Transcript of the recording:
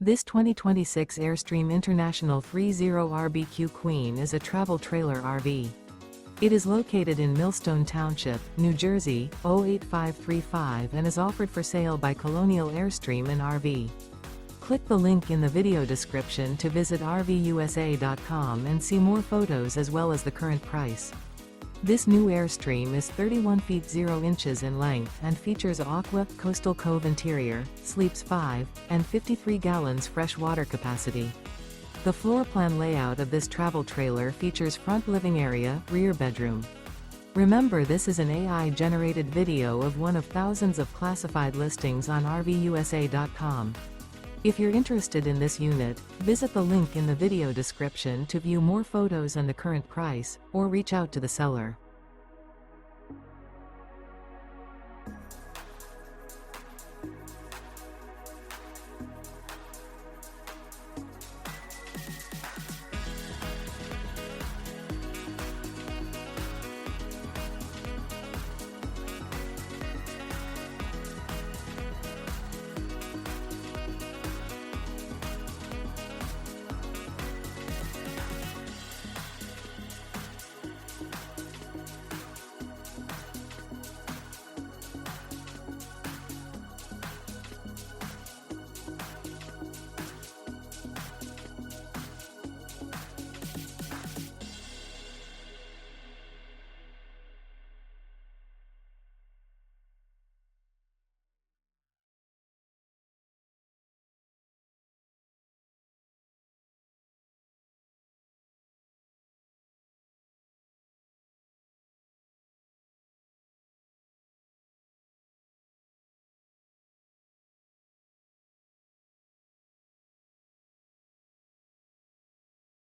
This 2026 Airstream International 30 RBQ Queen is a travel trailer RV. It is located in Millstone Township, New Jersey, 08535 and is offered for sale by Colonial Airstream RV. Click the link in the video description to visit RVUSA.com and see more photos as well as the current price. This new Airstream is 31 feet 0 inches in length and features Aqua, coastal Cove interior, sleeps 5, and 53 gallons fresh water capacity. The floor plan layout of this travel trailer features front living area, rear bedroom. Remember, this is an AI-generated video of one of thousands of classified listings on RVUSA.com. If you're interested in this unit, visit the link in the video description to view more photos and the current price, or reach out to the seller.